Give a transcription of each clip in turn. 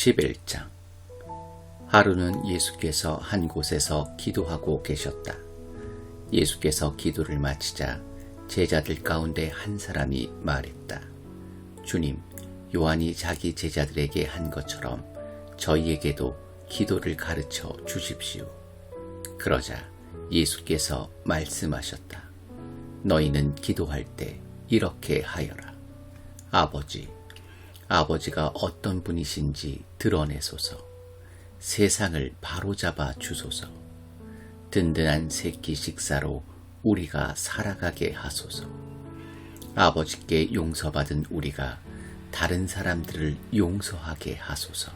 11장. 하루는 예수께서 한 곳에서 기도하고 계셨다. 예수께서 기도를 마치자 제자들 가운데 한 사람이 말했다. 주님, 요한이 자기 제자들에게 한 것처럼 저희에게도 기도를 가르쳐 주십시오. 그러자 예수께서 말씀하셨다. 너희는 기도할 때 이렇게 하여라. 아버지가 어떤 분이신지 드러내소서. 세상을 바로잡아 주소서. 든든한 새끼 식사로 우리가 살아가게 하소서. 아버지께 용서받은 우리가 다른 사람들을 용서하게 하소서.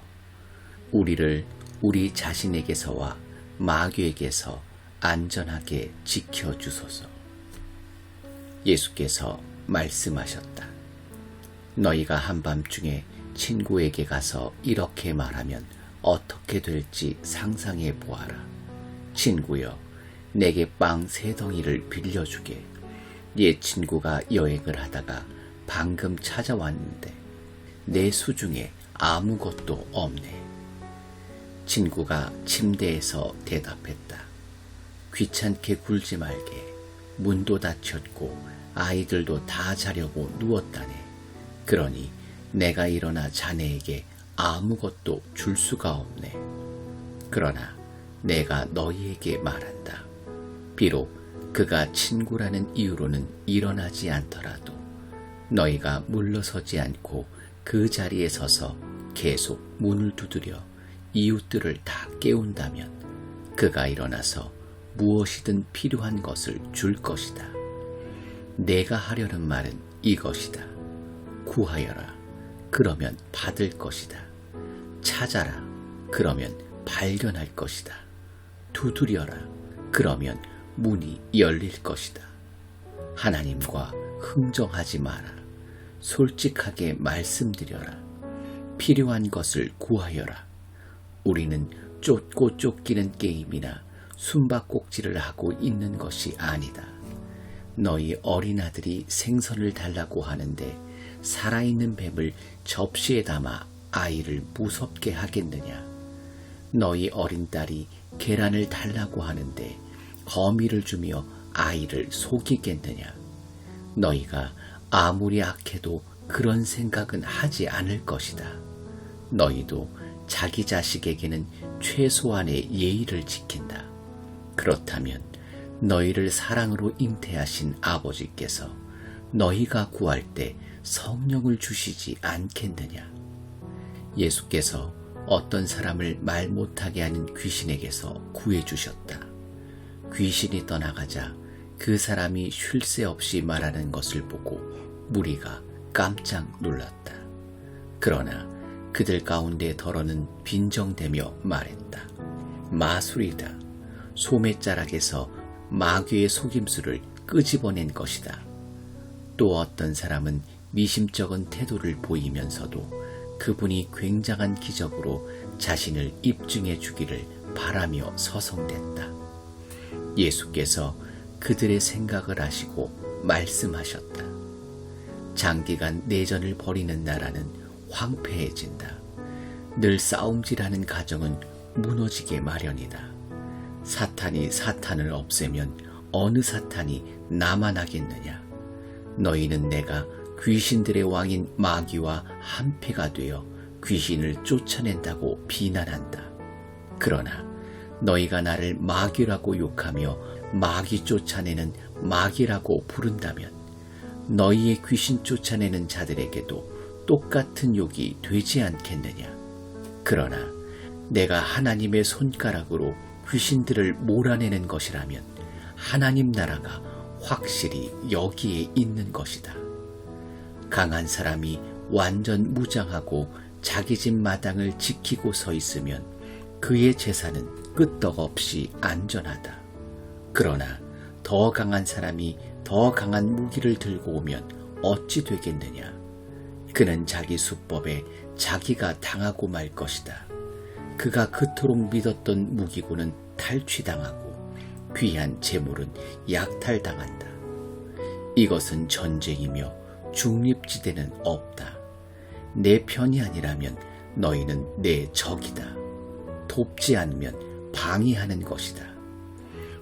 우리를 우리 자신에게서와 마귀에게서 안전하게 지켜주소서. 예수께서 말씀하셨다. 너희가 한밤중에 친구에게 가서 이렇게 말하면 어떻게 될지 상상해 보아라. 친구여, 내게 빵 3덩이를 빌려주게. 옛 친구가 여행을 하다가 방금 찾아왔는데 내 수중에 아무것도 없네. 친구가 침대에서 대답했다. 귀찮게 굴지 말게. 문도 닫혔고 아이들도 다 자려고 누웠다네. 그러니 내가 일어나 자네에게 아무것도 줄 수가 없네. 그러나 내가 너희에게 말한다. 비록 그가 친구라는 이유로는 일어나지 않더라도 너희가 물러서지 않고 그 자리에 서서 계속 문을 두드려 이웃들을 다 깨운다면 그가 일어나서 무엇이든 필요한 것을 줄 것이다. 내가 하려는 말은 이것이다. 구하여라. 그러면 받을 것이다. 찾아라. 그러면 발견할 것이다. 두드려라. 그러면 문이 열릴 것이다. 하나님과 흥정하지 마라. 솔직하게 말씀드려라. 필요한 것을 구하여라. 우리는 쫓고 쫓기는 게임이나 숨바꼭질을 하고 있는 것이 아니다. 너희 어린아들이 생선을 달라고 하는데 살아있는 뱀을 접시에 담아 아이를 무섭게 하겠느냐? 너희 어린 딸이 계란을 달라고 하는데 거미를 주며 아이를 속이겠느냐? 너희가 아무리 악해도 그런 생각은 하지 않을 것이다. 너희도 자기 자식에게는 최소한의 예의를 지킨다. 그렇다면 너희를 사랑으로 잉태하신 아버지께서 너희가 구할 때 성령을 주시지 않겠느냐? 예수께서 어떤 사람을 말 못하게 하는 귀신에게서 구해주셨다. 귀신이 떠나가자 그 사람이 쉴 새 없이 말하는 것을 보고 무리가 깜짝 놀랐다. 그러나 그들 가운데 더러는 빈정대며 말했다. 마술이다. 소매자락에서 마귀의 속임수를 끄집어낸 것이다. 또 어떤 사람은 미심쩍은 태도를 보이면서도 그분이 굉장한 기적으로 자신을 입증해 주기를 바라며 서성댔다. 예수께서 그들의 생각을 아시고 말씀하셨다. 장기간 내전을 벌이는 나라는 황폐해진다. 늘 싸움질하는 가정은 무너지게 마련이다. 사탄이 사탄을 없애면 어느 사탄이 남아나겠느냐? 너희는 내가 귀신들의 왕인 마귀와 한패가 되어 귀신을 쫓아낸다고 비난한다. 그러나 너희가 나를 마귀라고 욕하며 마귀 쫓아내는 마귀라고 부른다면 너희의 귀신 쫓아내는 자들에게도 똑같은 욕이 되지 않겠느냐? 그러나 내가 하나님의 손가락으로 귀신들을 몰아내는 것이라면 하나님 나라가 확실히 여기에 있는 것이다. 강한 사람이 완전 무장하고 자기 집 마당을 지키고 서 있으면 그의 재산은 끄떡없이 안전하다. 그러나 더 강한 사람이 더 강한 무기를 들고 오면 어찌 되겠느냐? 그는 자기 수법에 자기가 당하고 말 것이다. 그가 그토록 믿었던 무기고는 탈취당하고 귀한 재물은 약탈당한다. 이것은 전쟁이며 중립지대는 없다. 내 편이 아니라면 너희는 내 적이다. 돕지 않으면 방해하는 것이다.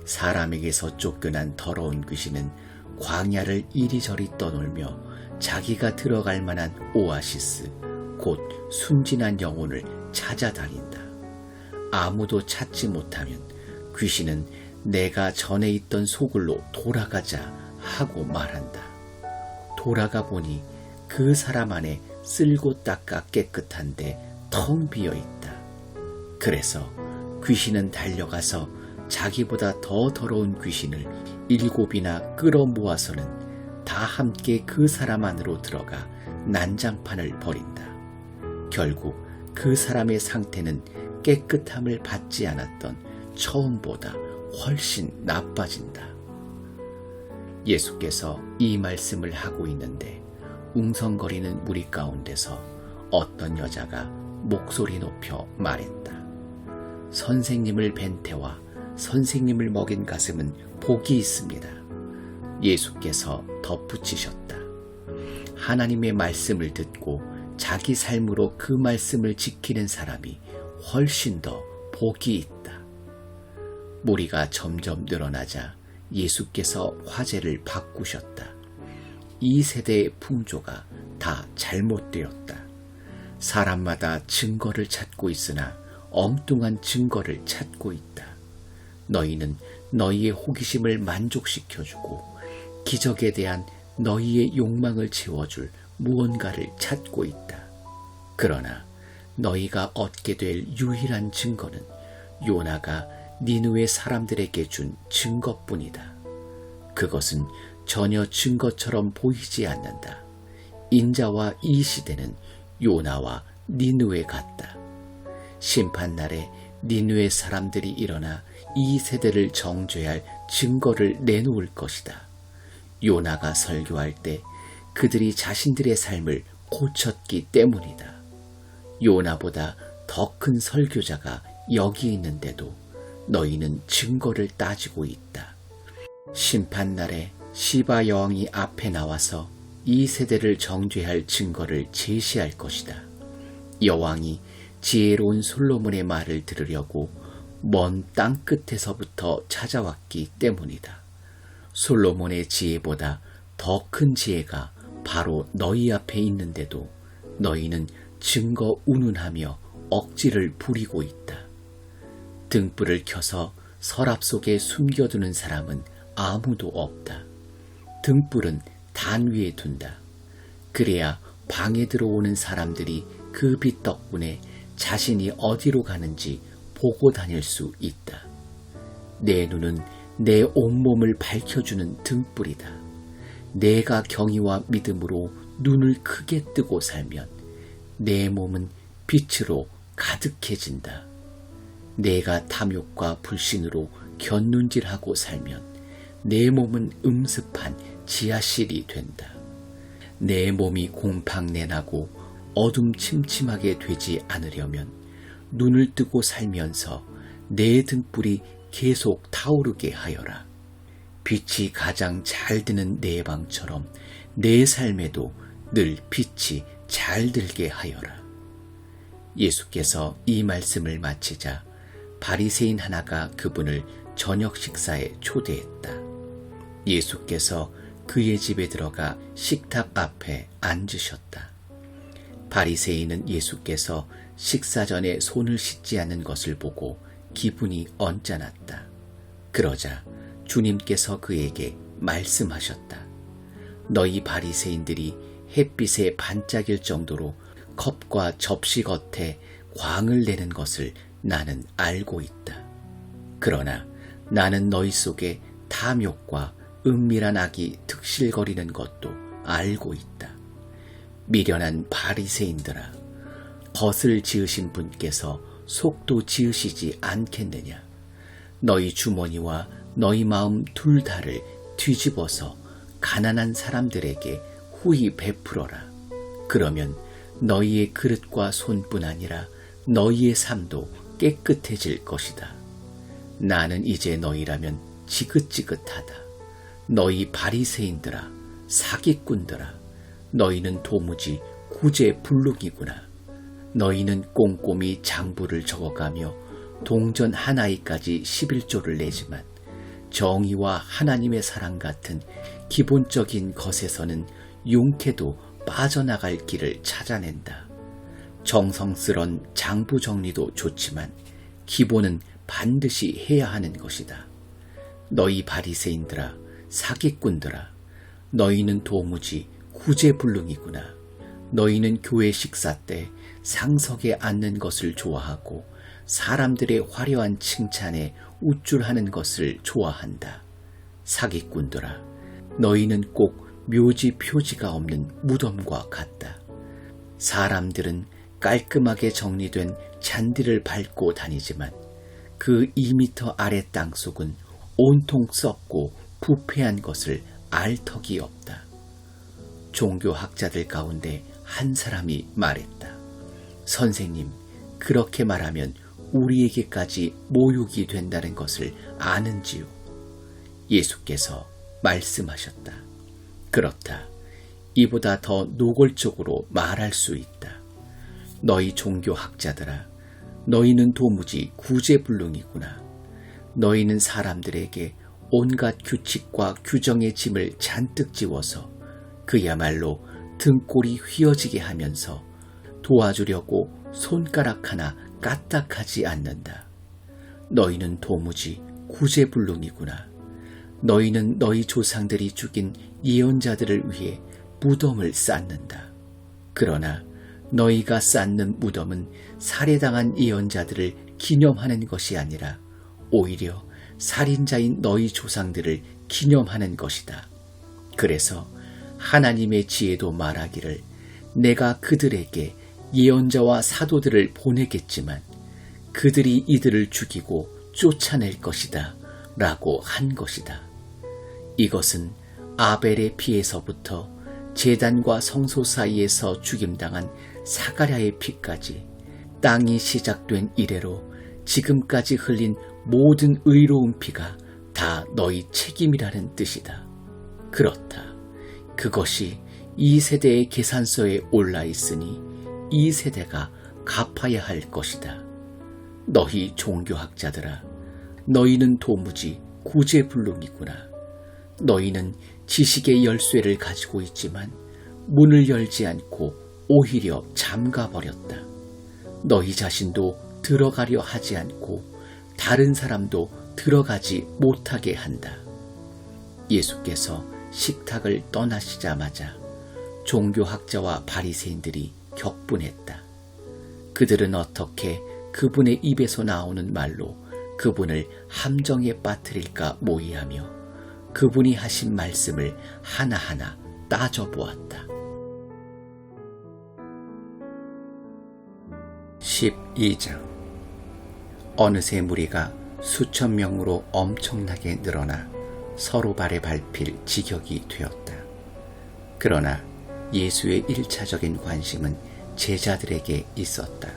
사람에게서 쫓겨난 더러운 귀신은 광야를 이리저리 떠놀며 자기가 들어갈 만한 오아시스, 곧 순진한 영혼을 찾아다닌다. 아무도 찾지 못하면 귀신은 내가 전에 있던 소굴로 돌아가자 하고 말한다. 돌아가 보니 그 사람 안에 쓸고 닦아 깨끗한데 텅 비어 있다. 그래서 귀신은 달려가서 자기보다 더 더러운 귀신을 7이나 끌어모아서는 다 함께 그 사람 안으로 들어가 난장판을 벌인다. 결국 그 사람의 상태는 깨끗함을 받지 않았던 처음보다 훨씬 나빠진다. 예수께서 이 말씀을 하고 있는데 웅성거리는 무리 가운데서 어떤 여자가 목소리 높여 말했다. 선생님을 뵌 태와 선생님을 먹인 가슴은 복이 있습니다. 예수께서 덧붙이셨다. 하나님의 말씀을 듣고 자기 삶으로 그 말씀을 지키는 사람이 훨씬 더 복이 있다. 무리가 점점 늘어나자 예수께서 화제를 바꾸셨다. 이 세대의 풍조가 다 잘못되었다. 사람마다 증거를 찾고 있으나 엉뚱한 증거를 찾고 있다. 너희는 너희의 호기심을 만족시켜주고 기적에 대한 너희의 욕망을 채워줄 무언가를 찾고 있다. 그러나 너희가 얻게 될 유일한 증거는 요나가 니느웨 사람들에게 준 증거뿐이다. 그것은 전혀 증거처럼 보이지 않는다. 인자와 이 시대는 요나와 니느웨 같다. 심판날에 니느웨 사람들이 일어나 이 세대를 정죄할 증거를 내놓을 것이다. 요나가 설교할 때 그들이 자신들의 삶을 고쳤기 때문이다. 요나보다 더 큰 설교자가 여기 있는데도 너희는 증거를 따지고 있다. 심판날에 시바 여왕이 앞에 나와서 이 세대를 정죄할 증거를 제시할 것이다. 여왕이 지혜로운 솔로몬의 말을 들으려고 먼 땅 끝에서부터 찾아왔기 때문이다. 솔로몬의 지혜보다 더 큰 지혜가 바로 너희 앞에 있는데도 너희는 증거 운운하며 억지를 부리고 있다. 등불을 켜서 서랍 속에 숨겨두는 사람은 아무도 없다. 등불은 단 위에 둔다. 그래야 방에 들어오는 사람들이 그 빛 덕분에 자신이 어디로 가는지 보고 다닐 수 있다. 내 눈은 내 온몸을 밝혀주는 등불이다. 내가 경의와 믿음으로 눈을 크게 뜨고 살면 내 몸은 빛으로 가득해진다. 내가 탐욕과 불신으로 곁눈질하고 살면 내 몸은 음습한 지하실이 된다. 내 몸이 곰팡내나고 어둠침침하게 되지 않으려면 눈을 뜨고 살면서 내 등불이 계속 타오르게 하여라. 빛이 가장 잘 드는 내 방처럼 내 삶에도 늘 빛이 잘 들게 하여라. 예수께서 이 말씀을 마치자 바리새인 하나가 그분을 저녁 식사에 초대했다. 예수께서 그의 집에 들어가 식탁 앞에 앉으셨다. 바리새인은 예수께서 식사 전에 손을 씻지 않는 것을 보고 기분이 언짢았다. 그러자 주님께서 그에게 말씀하셨다. 너희 바리새인들이 햇빛에 반짝일 정도로 컵과 접시 겉에 광을 내는 것을 나는 알고 있다. 그러나 나는 너희 속에 탐욕과 은밀한 악이 득실거리는 것도 알고 있다. 미련한 바리새인들아, 벗을 지으신 분께서 속도 지으시지 않겠느냐. 너희 주머니와 너희 마음 둘 다를 뒤집어서 가난한 사람들에게 후히 베풀어라. 그러면 너희의 그릇과 손뿐 아니라 너희의 삶도 깨끗해질 것이다. 나는 이제 너희라면 지긋지긋하다. 너희 바리새인들아, 사기꾼들아, 너희는 도무지 구제불능이구나. 너희는 꼼꼼히 장부를 적어가며 동전 하나이까지 11조를 내지만 정의와 하나님의 사랑 같은 기본적인 것에서는 용케도 빠져나갈 길을 찾아낸다. 정성스런 장부 정리도 좋지만 기본은 반드시 해야 하는 것이다. 너희 바리새인들아, 사기꾼들아, 너희는 도무지 구제불능이구나. 너희는 교회 식사 때 상석에 앉는 것을 좋아하고 사람들의 화려한 칭찬에 우쭐하는 것을 좋아한다. 사기꾼들아, 너희는 꼭 묘지 표지가 없는 무덤과 같다. 사람들은 깔끔하게 정리된 잔디를 밟고 다니지만 그 2미터 아래 땅속은 온통 썩고 부패한 것을 알 턱이 없다. 종교학자들 가운데 한 사람이 말했다. 선생님, 그렇게 말하면 우리에게까지 모욕이 된다는 것을 아는지요? 예수께서 말씀하셨다. 그렇다. 이보다 더 노골적으로 말할 수 있다. 너희 종교학자들아, 너희는 도무지 구제불능이구나. 너희는 사람들에게 온갖 규칙과 규정의 짐을 잔뜩 지워서 그야말로 등골이 휘어지게 하면서 도와주려고 손가락 하나 까딱하지 않는다. 너희는 도무지 구제불능이구나. 너희는 너희 조상들이 죽인 예언자들을 위해 무덤을 쌓는다. 그러나 너희가 쌓는 무덤은 살해당한 예언자들을 기념하는 것이 아니라 오히려 살인자인 너희 조상들을 기념하는 것이다. 그래서 하나님의 지혜도 말하기를 내가 그들에게 예언자와 사도들을 보내겠지만 그들이 이들을 죽이고 쫓아낼 것이다 라고 한 것이다. 이것은 아벨의 피에서부터 제단과 성소 사이에서 죽임당한 사가랴의 피까지 땅이 시작된 이래로 지금까지 흘린 모든 의로운 피가 다 너희 책임이라는 뜻이다. 그렇다. 그것이 이 세대의 계산서에 올라 있으니 이 세대가 갚아야 할 것이다. 너희 종교학자들아, 너희는 도무지 구제불능이구나. 너희는 지식의 열쇠를 가지고 있지만 문을 열지 않고 오히려 잠가버렸다. 너희 자신도 들어가려 하지 않고 다른 사람도 들어가지 못하게 한다. 예수께서 식탁을 떠나시자마자 종교학자와 바리새인들이 격분했다. 그들은 어떻게 그분의 입에서 나오는 말로 그분을 함정에 빠뜨릴까 모의하며 그분이 하신 말씀을 하나하나 따져보았다. 12장. 어느새 무리가 수천 명으로 엄청나게 늘어나 서로 발에 밟힐 지경이 되었다. 그러나 예수의 1차적인 관심은 제자들에게 있었다.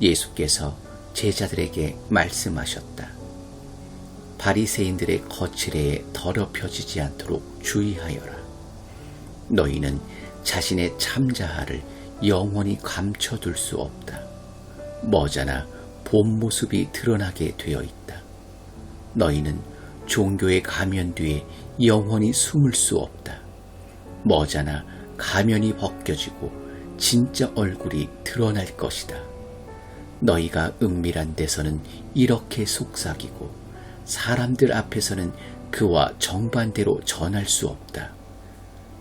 예수께서 제자들에게 말씀하셨다. 바리새인들의 거칠애에 더럽혀지지 않도록 주의하여라. 너희는 자신의 참자아를 영원히 감춰둘 수 없다. 머지않아 본 모습이 드러나게 되어 있다. 너희는 종교의 가면 뒤에 영원히 숨을 수 없다. 머지않아 가면이 벗겨지고 진짜 얼굴이 드러날 것이다. 너희가 은밀한 데서는 이렇게 속삭이고 사람들 앞에서는 그와 정반대로 전할 수 없다.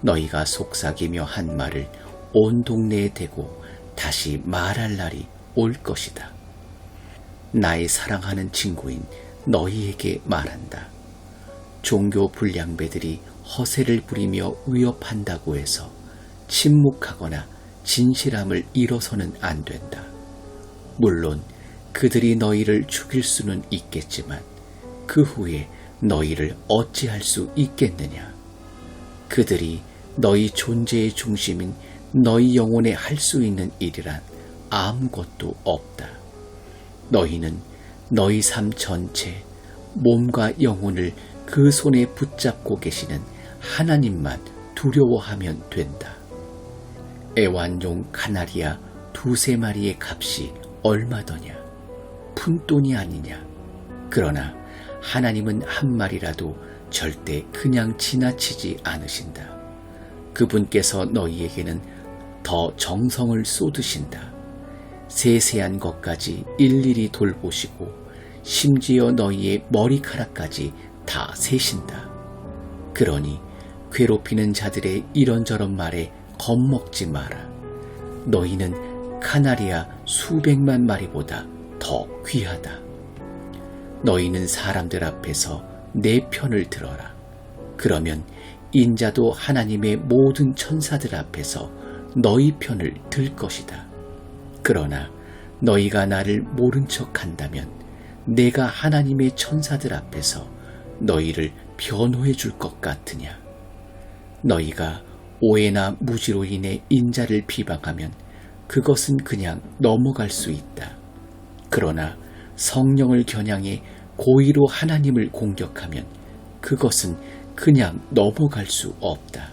너희가 속삭이며 한 말을 온 동네에 대고 다시 말할 날이 올 것이다. 나의 사랑하는 친구인 너희에게 말한다. 종교 불량배들이 허세를 부리며 위협한다고 해서 침묵하거나 진실함을 잃어서는 안 된다. 물론 그들이 너희를 죽일 수는 있겠지만 그 후에 너희를 어찌할 수 있겠느냐. 그들이 너희 존재의 중심인 너희 영혼에 할 수 있는 일이란 아무것도 없다. 너희는 너희 삶 전체, 몸과 영혼을 그 손에 붙잡고 계시는 하나님만 두려워하면 된다. 애완용 카나리아 두세 마리의 값이 얼마더냐? 푼돈이 아니냐? 그러나 하나님은 한 마리라도 절대 그냥 지나치지 않으신다. 그분께서 너희에게는 더 정성을 쏟으신다. 세세한 것까지 일일이 돌보시고 심지어 너희의 머리카락까지 다 세신다. 그러니 괴롭히는 자들의 이런저런 말에 겁먹지 마라. 너희는 카나리아 수백만 마리보다 더 귀하다. 너희는 사람들 앞에서 내 편을 들어라. 그러면 인자도 하나님의 모든 천사들 앞에서 너희 편을 들 것이다. 그러나 너희가 나를 모른 척 한다면 내가 하나님의 천사들 앞에서 너희를 변호해 줄 것 같으냐? 너희가 오해나 무지로 인해 인자를 비방하면 그것은 그냥 넘어갈 수 있다. 그러나 성령을 겨냥해 고의로 하나님을 공격하면 그것은 그냥 넘어갈 수 없다.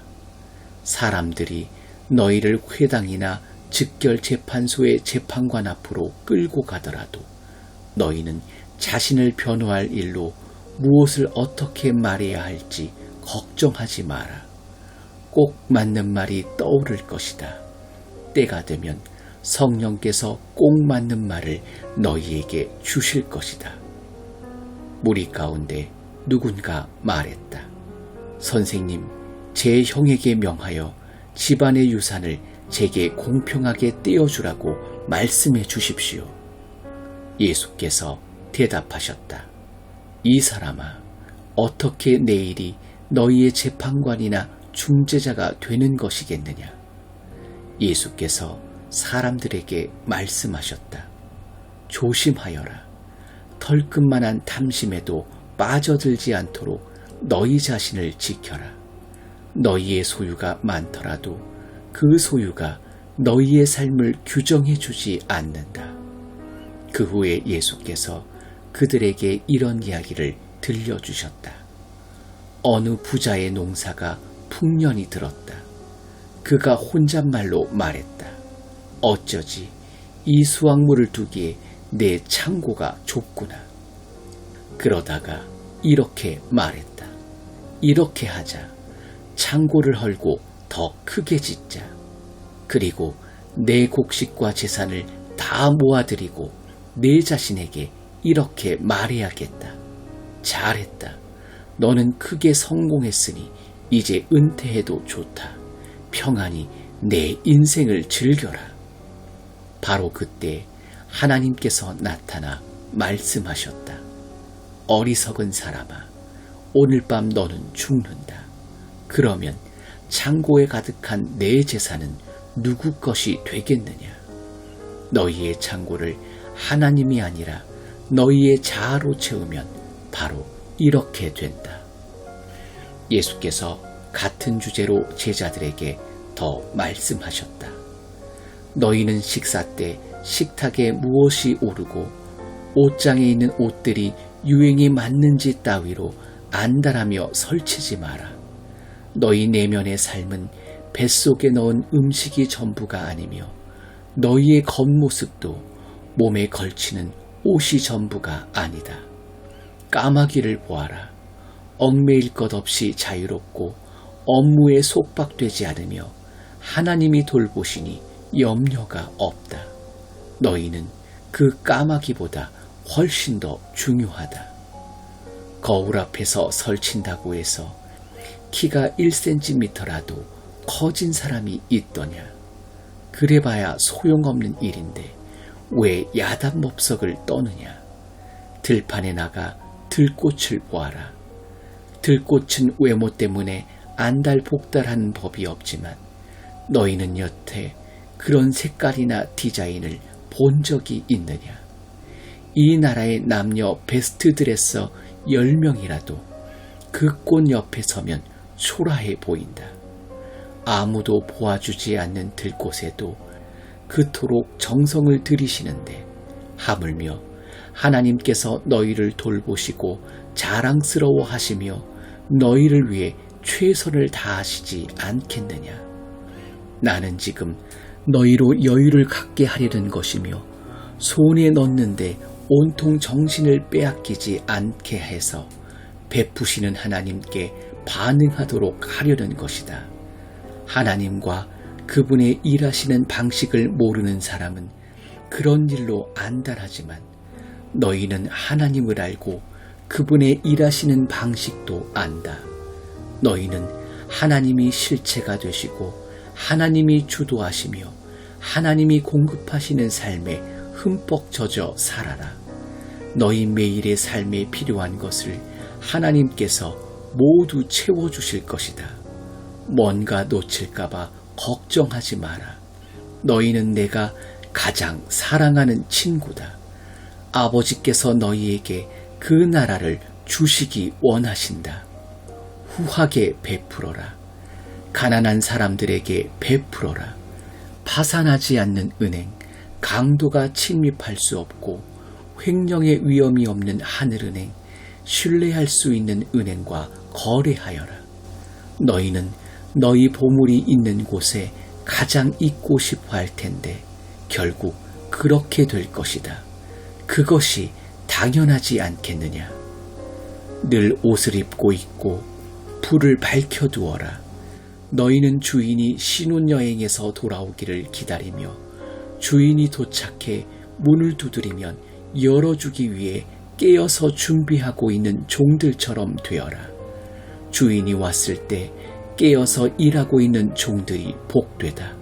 사람들이 너희를 회당이나 즉결재판소의 재판관 앞으로 끌고 가더라도 너희는 자신을 변호할 일로 무엇을 어떻게 말해야 할지 걱정하지 마라. 꼭 맞는 말이 떠오를 것이다. 때가 되면 성령께서 꼭 맞는 말을 너희에게 주실 것이다. 무리 가운데 누군가 말했다. 선생님, 제 형에게 명하여 집안의 유산을 제게 공평하게 떼어주라고 말씀해 주십시오. 예수께서 대답하셨다. 이 사람아, 어떻게 내 일이 너희의 재판관이나 중재자가 되는 것이겠느냐? 예수께서 사람들에게 말씀하셨다. 조심하여라. 털끝만한 탐심에도 빠져들지 않도록 너희 자신을 지켜라. 너희의 소유가 많더라도 그 소유가 너희의 삶을 규정해 주지 않는다. 그 후에 예수께서 그들에게 이런 이야기를 들려주셨다. 어느 부자의 농사가 풍년이 들었다. 그가 혼잣말로 말했다. 어쩌지 이 수확물을 두기에 내 창고가 좁구나. 그러다가 이렇게 말했다. 이렇게 하자. 창고를 헐고 더 크게 짓자. 그리고 내 곡식과 재산을 다 모아들이고 내 자신에게 이렇게 말해야겠다. 잘했다. 너는 크게 성공했으니 이제 은퇴해도 좋다. 평안히 내 인생을 즐겨라. 바로 그때 하나님께서 나타나 말씀하셨다. 어리석은 사람아, 오늘 밤 너는 죽는다. 그러면 창고에 가득한 내 재산은 누구 것이 되겠느냐? 너희의 창고를 하나님이 아니라 너희의 자아로 채우면 바로 이렇게 된다. 예수께서 같은 주제로 제자들에게 더 말씀하셨다. 너희는 식사 때 식탁에 무엇이 오르고 옷장에 있는 옷들이 유행에 맞는지 따위로 안달하며 설치지 마라. 너희 내면의 삶은 뱃속에 넣은 음식이 전부가 아니며 너희의 겉모습도 몸에 걸치는 옷이 전부가 아니다. 까마귀를 보아라. 얽매일 것 없이 자유롭고 업무에 속박되지 않으며 하나님이 돌보시니 염려가 없다. 너희는 그 까마귀보다 훨씬 더 중요하다. 거울 앞에서 설친다고 해서 키가 1cm라도 커진 사람이 있더냐? 그래봐야 소용없는 일인데 왜 야단법석을 떠느냐? 들판에 나가 들꽃을 보아라. 들꽃은 외모 때문에 안달복달하는 법이 없지만 너희는 여태 그런 색깔이나 디자인을 본 적이 있느냐? 이 나라의 남녀 베스트 드레서 10명이라도 그 꽃 옆에 서면 초라해 보인다. 아무도 보아주지 않는 들꽃에도 그토록 정성을 들이시는데 하물며 하나님께서 너희를 돌보시고 자랑스러워 하시며 너희를 위해 최선을 다하시지 않겠느냐? 나는 지금 너희로 여유를 갖게 하려는 것이며 손에 넣는데 온통 정신을 빼앗기지 않게 해서 베푸시는 하나님께 반응하도록 하려는 것이다. 하나님과 그분의 일하시는 방식을 모르는 사람은 그런 일로 안달하지만 너희는 하나님을 알고 그분의 일하시는 방식도 안다. 너희는 하나님이 실체가 되시고 하나님이 주도하시며 하나님이 공급하시는 삶에 흠뻑 젖어 살아라. 너희 매일의 삶에 필요한 것을 하나님께서 모두 채워주실 것이다. 뭔가 놓칠까봐 걱정하지 마라. 너희는 내가 가장 사랑하는 친구다. 아버지께서 너희에게 그 나라를 주시기 원하신다. 후하게 베풀어라. 가난한 사람들에게 베풀어라. 파산하지 않는 은행, 강도가 침입할 수 없고 횡령의 위험이 없는 하늘은행, 신뢰할 수 있는 은행과 거래하여라. 너희는 너희 보물이 있는 곳에 가장 있고 싶어 할 텐데 결국 그렇게 될 것이다. 그것이 당연하지 않겠느냐. 늘 옷을 입고 있고 불을 밝혀두어라. 너희는 주인이 신혼여행에서 돌아오기를 기다리며 주인이 도착해 문을 두드리면 열어주기 위해 깨어서 준비하고 있는 종들처럼 되어라. 주인이 왔을 때 깨어서 일하고 있는 종들이 복되다.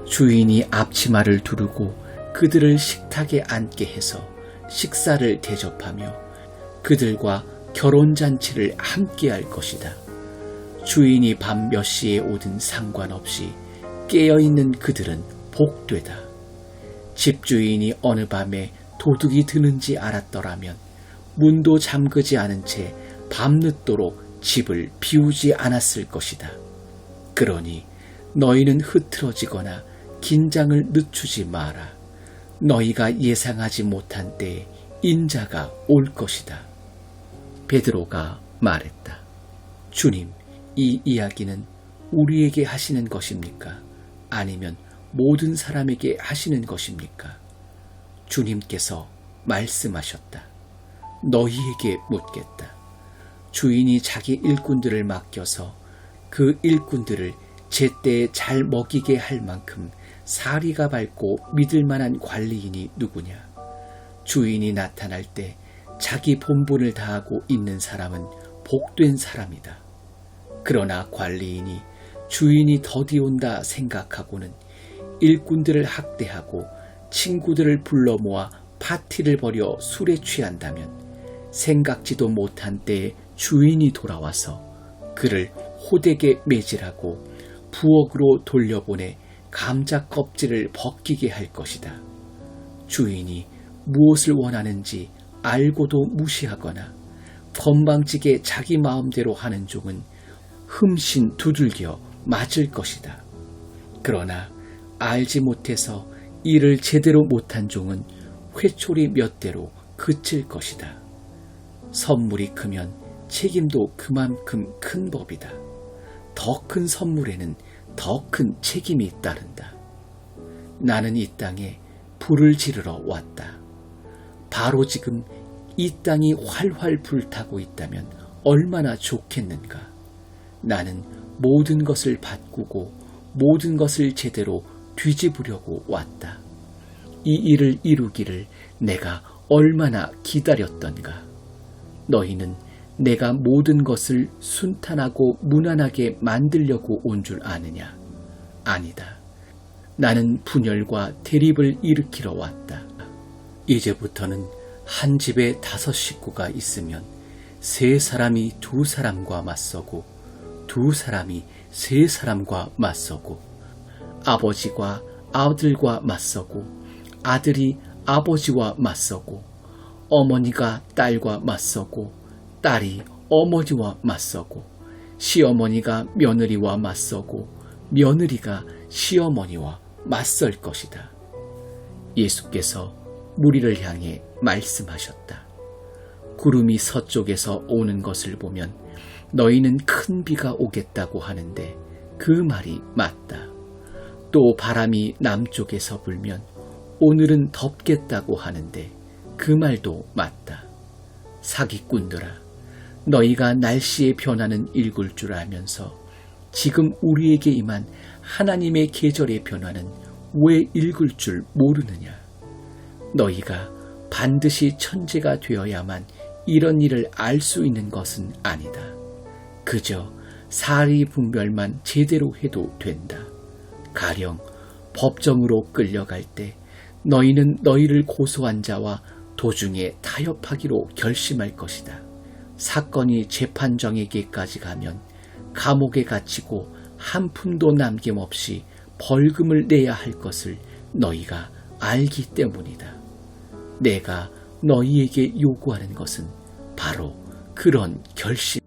주인이 앞치마를 두르고 그들을 식탁에 앉게 해서 식사를 대접하며 그들과 결혼잔치를 함께 할 것이다. 주인이 밤 몇 시에 오든 상관없이 깨어있는 그들은 복되다. 집주인이 어느 밤에 도둑이 드는지 알았더라면 문도 잠그지 않은 채 밤늦도록 집을 비우지 않았을 것이다. 그러니 너희는 흐트러지거나 긴장을 늦추지 마라. 너희가 예상하지 못한 때에 인자가 올 것이다. 베드로가 말했다. 주님, 이 이야기는 우리에게 하시는 것입니까? 아니면 모든 사람에게 하시는 것입니까? 주님께서 말씀하셨다. 너희에게 묻겠다. 주인이 자기 일꾼들을 맡겨서 그 일꾼들을 제때에 잘 먹이게 할 만큼 사리가 밝고 믿을 만한 관리인이 누구냐? 주인이 나타날 때 자기 본분을 다하고 있는 사람은 복된 사람이다. 그러나 관리인이 주인이 더디 온다 생각하고는 일꾼들을 학대하고 친구들을 불러 모아 파티를 벌여 술에 취한다면 생각지도 못한 때에 주인이 돌아와서 그를 호되게 매질하고 부엌으로 돌려보내 감자 껍질을 벗기게 할 것이다. 주인이 무엇을 원하는지 알고도 무시하거나 건방지게 자기 마음대로 하는 종은 흠씬 두들겨 맞을 것이다. 그러나 알지 못해서 일을 제대로 못한 종은 회초리 몇 대로 그칠 것이다. 선물이 크면 책임도 그만큼 큰 법이다. 더 큰 선물에는 더 큰 책임이 따른다. 나는 이 땅에 불을 지르러 왔다. 바로 지금 이 땅이 활활 불타고 있다면 얼마나 좋겠는가. 나는 모든 것을 바꾸고 모든 것을 제대로 뒤집으려고 왔다. 이 일을 이루기를 내가 얼마나 기다렸던가. 너희는 내가 모든 것을 순탄하고 무난하게 만들려고 온 줄 아느냐? 아니다. 나는 분열과 대립을 일으키러 왔다. 이제부터는 한 집에 5 식구가 있으면 3 사람이 2 사람과 맞서고 2 사람이 3 사람과 맞서고 아버지가 아들과 맞서고 아들이 아버지와 맞서고 어머니가 딸과 맞서고 딸이 어머니와 맞서고 시어머니가 며느리와 맞서고 며느리가 시어머니와 맞설 것이다. 예수께서 무리를 향해 말씀하셨다. 구름이 서쪽에서 오는 것을 보면 너희는 큰 비가 오겠다고 하는데 그 말이 맞다. 또 바람이 남쪽에서 불면 오늘은 덥겠다고 하는데 그 말도 맞다. 사기꾼들아, 너희가 날씨의 변화는 읽을 줄 알면서 지금 우리에게 임한 하나님의 계절의 변화는 왜 읽을 줄 모르느냐? 너희가 반드시 천재가 되어야만 이런 일을 알 수 있는 것은 아니다. 그저 사리 분별만 제대로 해도 된다. 가령 법정으로 끌려갈 때 너희는 너희를 고소한 자와 도중에 타협하기로 결심할 것이다. 사건이 재판정에게까지 가면 감옥에 갇히고 한 푼도 남김없이 벌금을 내야 할 것을 너희가 알기 때문이다. 내가 너희에게 요구하는 것은 바로 그런 결심.